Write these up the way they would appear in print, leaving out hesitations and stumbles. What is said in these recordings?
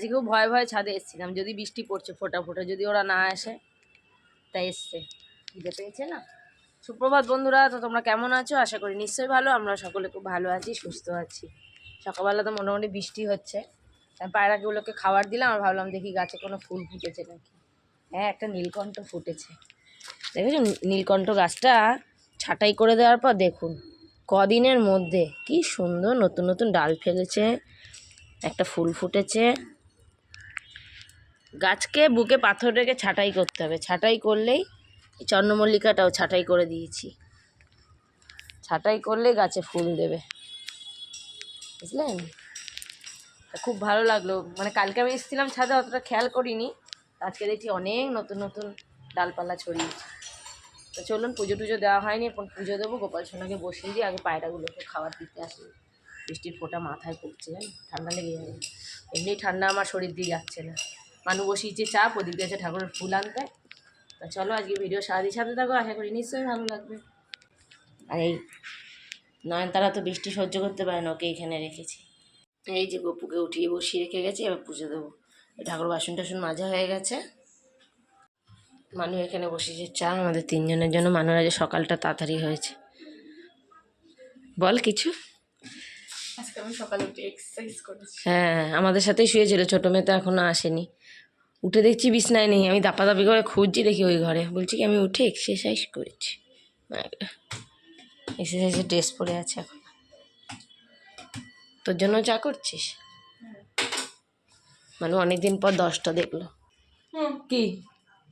আজকেও ভয়ে ভয়ে ছাদে এসেছিলাম, যদি বৃষ্টি পড়ছে ফোটা ফোটা, যদি ওরা না আসে, তাই এসছে। খিদে পেয়েছে না। সুপ্রভাত বন্ধুরা, তো তোমরা কেমন আছো? আশা করি নিশ্চয়ই ভালো। আমরা সকলে খুব ভালো আছি, সুস্থ আছি। সকালবেলা তো মোটামুটি বৃষ্টি হচ্ছে, তাই পায়রাগুলোকে খাবার দিলাম। আর ভাবলাম দেখি গাছে কোনো ফুল ফুটেছে নাকি। হ্যাঁ, একটা নীলকণ্ঠ ফুটেছে। দেখেছো নীলকণ্ঠ গাছটা ছাঁটাই করে দেওয়ার পর দেখুন কদিনের মধ্যে কি সুন্দর নতুন নতুন ডাল ফেলেছে, একটা ফুল ফুটেছে। গাছকে বুকে পাথর রেখে ছাঁটাই করতে হবে, ছাঁটাই করলেই, চন্দ্রমল্লিকাটাও ছাঁটাই করে দিয়েছি, ছাঁটাই করলেই গাছে ফুল দেবে, বুঝলেন? খুব ভালো লাগলো। মানে কালকে আমি এসেছিলাম ছাদে, অতটা খেয়াল করিনি, আজকে দেখছি অনেক নতুন নতুন ডালপালা ছড়িয়েছে। তো চলুন, পুজো টুজো দেওয়া হয়নি, এখন পুজো দেবো। গোপাল সোনাকে বসিয়ে দিয়ে আগে পায়রাগুলোকে খাবার দিতে আসি। বৃষ্টির ফোঁটা মাথায় পড়ছে, ঠান্ডা লেগে যাবে। এমনি ঠান্ডা আমার শরীর দিয়ে যাচ্ছে না। মানু বসিয়েছে চাপ, ওদিক গেছে ঠাকুরের ফুল আনতে। তা চলো আজকে ভিডিও সারাদিন সাথে থাকো, আশা করি নিশ্চয়ই ভালো লাগবে। আর এই নয়নতারা তো বৃষ্টি সহ্য করতে পারে না, ওকে এখানে রেখেছি। এই যে গপুকে উঠিয়ে বসিয়ে রেখে গেছি, এবার পুজো দেবো। ঠাকুর বাসন টাসন মাজা হয়ে গেছে। মানু এখানে বসেছে চা আমাদের তিনজনের জন্য। মানুর আজ সকালটা তাড়াতাড়ি হয়েছে। বল কিছু। আজকে আমি সকালে উঠে এক্সারসাইজ করেছি। হ্যাঁ, আমাদের সাথেই শুয়েছিল, ছোটো মেয়ে তো এখনও আসেনি। উঠে দেখছি বিছনায় নেই, আমি দাপাদাপি করে খুঁজছি, দেখি ওই ঘরে। বলছি কি আমি উঠে এক্সারসাইজ করেছি। এক্সারসাইজের ড্রেস পরে আছে এখন। তোর জন্য চা করছিস? মানে অনেকদিন পর 10টা দেখলো। কি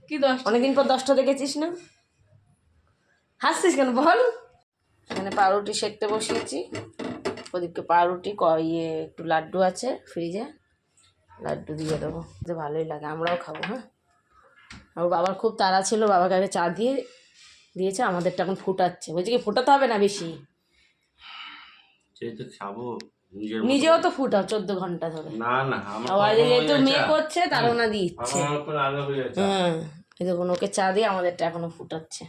কি 10? অনেকদিন পর 10টা দেখেছিস না? হাসছিস কেন বল? এখানে পাউরুটি সেঁকতে বসিয়েছি। ওদিকে পাউরুটি একটু লাড্ডু আছে ফ্রিজে, লাড্ডু দিয়ে দেবো। ভালোই লাগে, আমরাও খাবো। হ্যাঁ, আর বাবার খুব তাড়া ছিল, বাবাকে আগে চা দিয়েছে। আমাদেরটা এখন ফুটাচ্ছে। বলছি কি ফুটাতে হবে না বেশি, নিজেও তো ফুটাও 14 ঘন্টা ধরে। আবার যেহেতু মেয়ে করছে তারও না দিচ্ছে। হ্যাঁ, এই দেখুন ওকে চা দিয়ে আমাদেরটা এখনো ফুটাচ্ছে।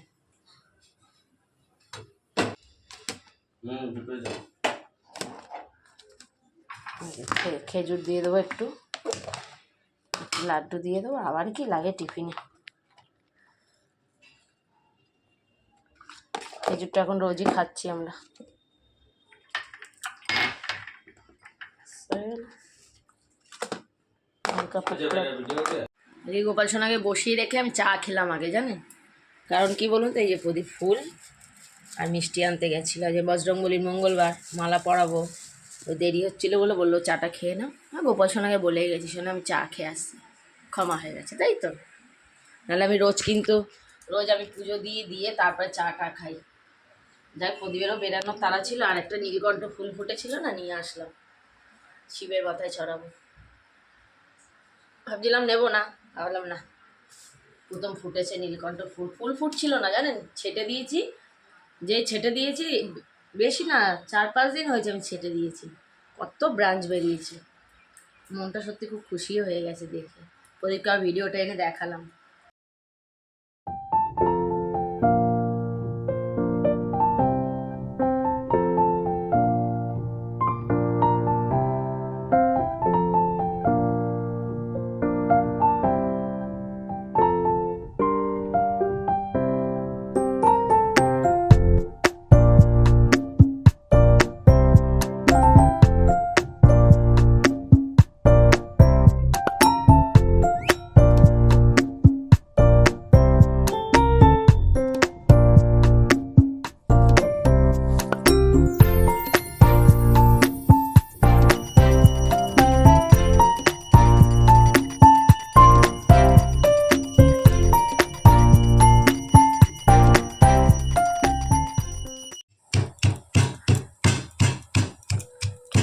খেজুর দিয়ে দেবো, একটু লাড্ডু দিয়ে দেবো। আবার কি লাগে টিফিনে? খেজুরটা এখন রোজই খাচ্ছি আমরা। এই গোপাল সোনাকে বসিয়ে রেখে আমি চা খেলাম আগে, জানেন কারণ কি বলুন তো? এই যে প্রদীপ ফুল আর মিষ্টি আনতে গেছিলো, যে বজরংবলীর মঙ্গলবার মালা পরাবো, ওই দেরি হচ্ছিলো বলে বললো চাটা খেয়ে নাও। হ্যাঁ, গোপাল সোনাকে বলেই গেছি, শোনো আমি চা খেয়ে আসছি, ক্ষমা হয়ে গেছে, তাই তো? নাহলে আমি রোজ আমি পুজো দিয়ে তারপরে চাটা খাই। যাই, প্রদীপেরও বেরানোর তারা ছিল, আর একটা নীলকণ্ঠ ফুল ফুটেছিল না, নিয়ে আসলাম, শিবের মাথায় ছড়াবো। ভাবছিলাম নেবো না, ভাবলাম না, প্রথম ফুটেছে নীলকণ্ঠ ফুল ফুটছিল না জানেন, ছেটে দিয়েছি। ছেটে দিয়েছি বেশি না, 4-5 দিন হয়েছে আমি ছেটে দিয়েছি, কত ব্রাঞ্চ বেরিয়েছে। মনটা সত্যি খুব খুশিও হয়ে গেছে দেখে। ওদেরকে ভিডিওটা এনে দেখালাম।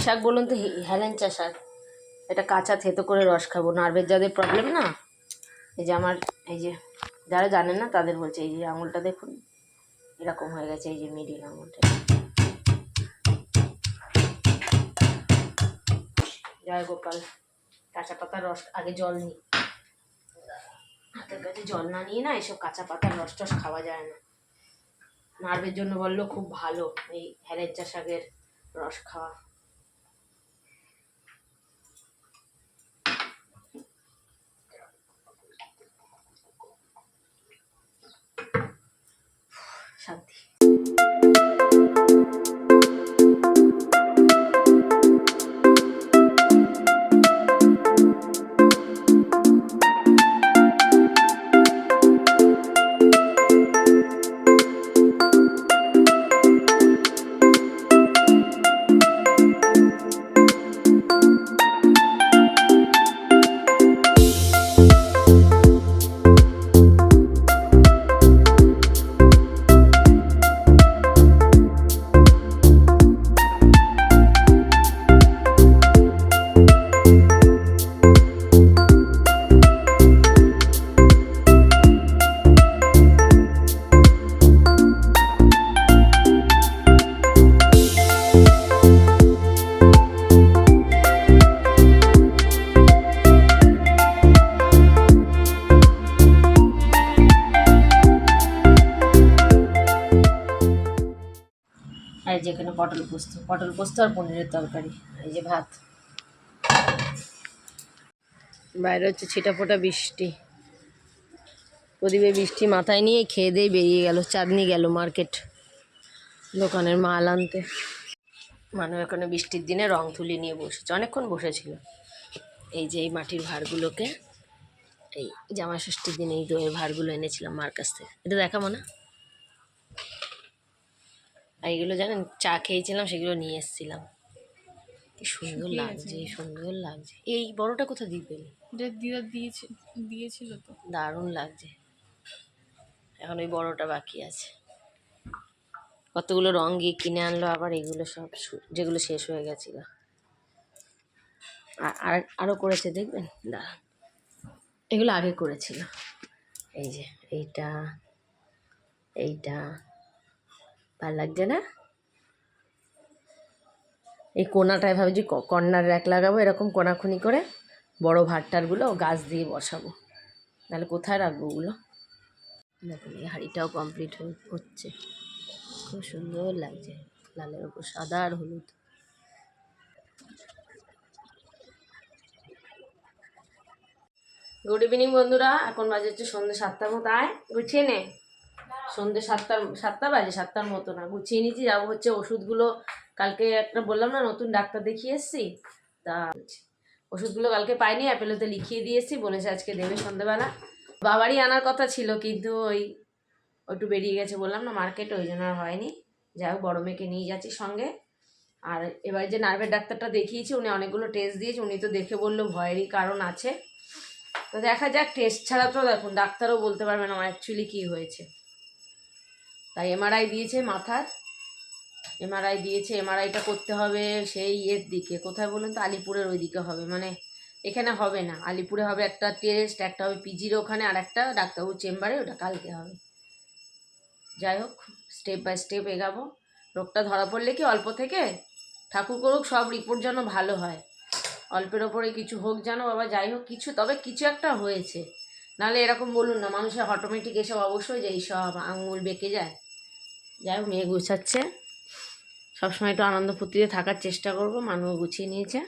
শাক বলুন তো? হেলেঞ্চা শাক। এটা কাঁচা থেতো করে রস খাবো। নার্ভের যাদের প্রবলেম না, এই যে আমার, এই যে যারা জানেন না তাদের বলছে, এই যে আঙুলটা দেখুন এরকম হয়ে গেছে, এই যে মিডিল আঙুলটা। জয় গোপাল। কাঁচা পাতার রস আগে জল নিই, হাতের কাছে জল না নিয়ে না এসব কাঁচা পাতার রস টস খাওয়া যায় না। নার্ভের জন্য বললো খুব ভালো এই হেলেঞ্চা শাকের রস খাওয়া। শান্তি। আর যেখানে পটল পোস্ত আর পনিরের তরকারি। এই যে ভাত। বাইরে হচ্ছে ছিটাফোটা বৃষ্টি। প্রদীপে বৃষ্টি মাথায় নিয়ে খেয়ে দিয়ে বেরিয়ে গেল, চাঁদনি গেল মার্কেট দোকানের মাল আনতে। মানুষ এখানে বৃষ্টির দিনে রং তুলি নিয়ে বসেছে, অনেকক্ষণ বসেছিল। এই যে এই মাটির ভাঁড়গুলোকে এই জামা ষষ্ঠীর দিনে এই দইয়ের ভাঁড়গুলো এনেছিলাম মার কাছ থেকে। এটা দেখাবো না? আর এইগুলো জানেন চা খেয়েছিলাম, সেগুলো নিয়ে এসেছিলাম। কি সুন্দর লাগছে, সুন্দর লাগছে। এই বড়টা কোথা দিয়ে পেলি? দিদা দিয়েছিল তো, দারুণ লাগছে। এখন ওই বড়টা বাকি আছে। কতগুলো রং গিয়ে কিনে আনলো আবার, এগুলো সব যেগুলো শেষ হয়ে গেছিল। আর আরও করেছে দেখবেন, দাঁড়ান। এগুলো আগে করেছিল। এই যে এইটা এইটা ভালো লাগছে না? এই কোনাটায় ভাবছি কর্নার র্যাক লাগাবো, এরকম কোনাখুনি করে বড় ভাতটারগুলো গাছ দিয়ে বসাবো। নাহলে কোথায় রাখবো ওগুলো? দেখুন এই হাঁড়িটাও কমপ্লিট হচ্ছে। খুব সুন্দর লাগছে, লালের ওপর সাদা আর হলুদ। গুড ইভিনিং বন্ধুরা, এখন বাজে হচ্ছে সন্ধ্যে 7টার মতো। আয় গুছিয়ে নে। সন্ধ্যে 7টা বাজে, 7টার মতো না, গুছিয়ে নিচ্ছি। যাবো হচ্ছে ওষুধগুলো, কালকে একটা বললাম না নতুন ডাক্তার দেখিয়ে এসছি, তা ওষুধগুলো কালকে পাইনি, অ্যাপেলোতে লিখিয়ে দিয়ে এসছি, বলেছে আজকে দেবে সন্ধ্যেবেলা। বাবারই আনার কথা ছিল, কিন্তু ওই একটু বেরিয়ে গেছে বললাম না মার্কেটে, ওই জন্য আর হয়নি। যাই হোক বড় মেয়েকে নিয়ে যাচ্ছি সঙ্গে। আর এবার যে নার্ভের ডাক্তারটা দেখিয়েছি, উনি অনেকগুলো টেস্ট দিয়েছে, উনি তো দেখে বললো ভয়েরই কারণ আছে। তো দেখা যাক, টেস্ট ছাড়া তো দেখুন ডাক্তারও বলতে পারবে না আমার অ্যাকচুয়ালি কী হয়েছে। তাই এমআরআই দিয়েছে মাথার, এমআরআই দিয়েছে। এমআরআইটা করতে হবে সেই এর দিকে, কোথায় বলুন তো, আলিপুরের ওই দিকে হবে, মানে এখানে হবে না। আলিপুরে হবে একটা টেস্ট, একটা হবে পিজির ওখানে, আর একটা ডাক্তারবাবুর চেম্বারে, ওটা কালকে হবে। যাই হোক স্টেপ বাই স্টেপ এগাবো। রোগটা ধরা পড়লে কি অল্প থেকে, ঠাকুর করুক সব রিপোর্ট যেন ভালো হয়, অল্পের ওপরে কিছু হোক যেন বাবা। যাই হোক কিছু, তবে কিছু একটা হয়েছে। নাহলে এরকম বলুন না, মানুষের অটোমেটিক এসব অবশ্যই যে এইসব আঙুল বেঁকে যায়। যাই হোক মেয়ে গুছাচ্ছে, সবসময় একটু আনন্দ ফুর্তিতে থাকার চেষ্টা করবো। মানুষ গুছিয়ে নিয়েছে।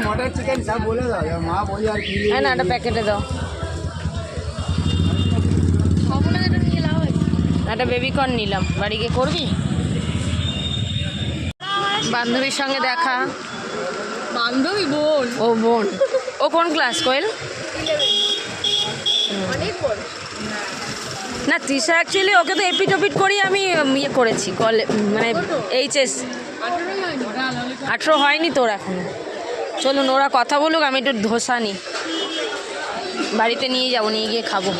मटर चिकन सब बोले था माँ बोली यार की হ্যাঁ না, একটা প্যাকেটে দাও। একটা বেবিকর্ন নিলাম, বাড়ি গিয়ে করবি। বান্ধবীর সঙ্গে দেখা। বান্ধবী বোন, ও বোন, ও কোন ক্লাস কোয়েল? না তৃষা অ্যাকচুয়ালি ওকে তো এপিট ওপিট করি আমি ইয়ে করেছি মানে এইচএস। 18 হয়নি তোর এখনো। চলুন ওরা কথা বলুক, আমি একটু ধোসা নিই, বাড়িতে নিয়ে যাবো, নিয়ে গিয়ে খাবো।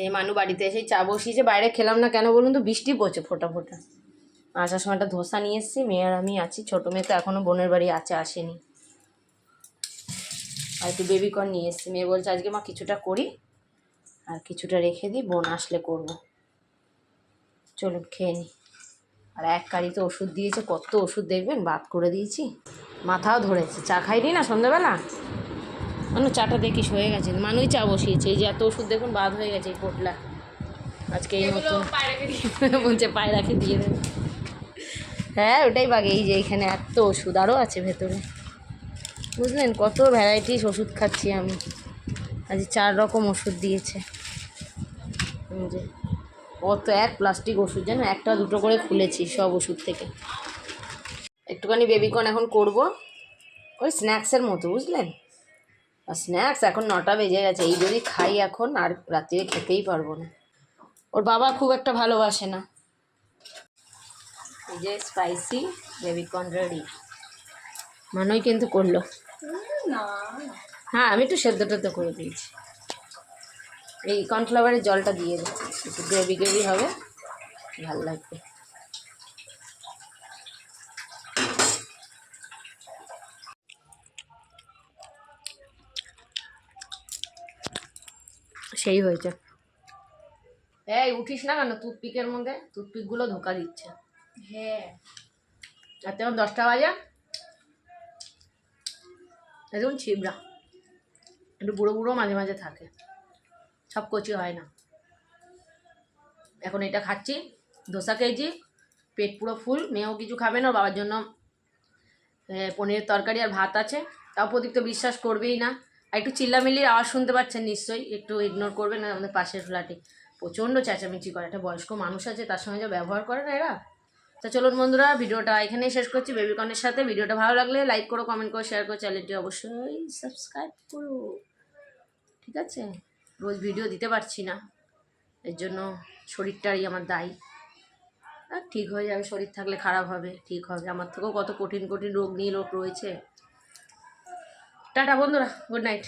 এই মানু বাড়িতে এসে চা বসিয়েছে, বাইরে খেলাম না কেন বলুন তো, বৃষ্টি পড়ছে ফোটা ফোটা। আসার সময় একটা ধোসা নিয়ে এসেছি, মেয়ে আর আমি আছি, ছোটো মেয়ে তো এখনও বোনের বাড়ি আছে, আসেনি। আর একটু বেবিকর্ন নিয়ে এসেছি। মেয়ে বলছে আজকে মা কিছুটা করি আর কিছুটা রেখে দিই, বোন আসলে করবো। চলুন খেয়ে নিই। আর এক কারি তো ওষুধ দিয়েছে, কত ওষুধ দেখবেন, বাদ করে দিয়েছি। মাথাও ধরেছে, চা খাইনি না সন্ধ্যাবেলা, চাটা দেখিস হয়ে গেছে, মানুই চা বসিয়েছে। এই যে এত ওষুধ দেখুন বাদ হয়ে গেছে এই পোটলা। আজকে এই এগুলো নতুন পায়ে রেখে দিয়ে বলছে পায়ে রাখে দিয়ে দেবে। হ্যাঁ ওটাই বাগে, এই যে এখানে এত ওষুধ আরও আছে ভেতরে, বুঝলেন কত ভ্যারাইটিস ওষুধ খাচ্ছি আমি। আজ 4 রকম ওষুধ দিয়েছে। এই যে কত এক প্লাস্টিক ওষুধ, যেন একটা দুটো করে খুলেছি সব ওষুধ থেকে। একটুখানি বেবিকর্ন এখন করব, ওই স্ন্যাক্সের মতো, বুঝলেন। আর স্ন্যাক্স এখন 9টা বেজে গেছে, এই যদি খাই এখন আর রাত্রে খেতেই পারবো না। ওর বাবা খুব একটা ভালোবাসে না। এই যে স্পাইসি বেবিকর্ন রেডি, মানুই কিন্তু করলো। না হ্যাঁ আমি একটু সেদ্ধ টেদ্ধ করে দিয়েছি। এই কর্নফ্লাওয়ারের জলটা দিয়ে দেবো, একটু গ্রেভি গ্রেভি হবে, ভালো লাগবে। সেই হয়েছে। এই উঠিস না কেন, টুথপিকের মধ্যে টুথপিকগুলো ধোকা দিচ্ছে। হ্যাঁ আর তেমন 10টা বাজে, একদম ছিবড়া, একটু বুড়ো বুড়ো মাঝে মাঝে থাকে, সব কচি হয় না। এখন এটা খাচ্ছি, ধোসা খেয়েছি, পেট পুরো ফুল। মেয়েও কিছু খাবে না, বাবার জন্য পনিরের তরকারি আর ভাত আছে। তাও প্রদীপ তো বিশ্বাস করবেই না। আর একটু চিল্লামিল্লির আওয়াজ শুনতে পাচ্ছেন নিশ্চয়ই, একটু ইগনোর করবেন না, আমাদের পাশের ফ্ল্যাটে প্রচণ্ড চেঁচামেচি করে, একটা বয়স্ক মানুষ আছে, তার সঙ্গে যা ব্যবহার করে না এরা। তো চলুন বন্ধুরা, ভিডিওটা এখানেই শেষ করছি বেবিকর্নের সাথে। ভিডিওটা ভালো লাগলে লাইক করো, কমেন্ট করো, শেয়ার করো, চ্যানেলটি অবশ্যই সাবস্ক্রাইব করো, ঠিক আছে। রোজ ভিডিও দিতে পারছি না, এর জন্য শরীরটাই আমার দায়ী। আর ঠিক হয়ে যাবে, শরীর থাকলে খারাপ হবে, ঠিক হবে। আমার থেকেও কত কঠিন কঠিন রোগ নিয়ে লোক রয়েছে। টাটা বন্ধুরা, গুড নাইট।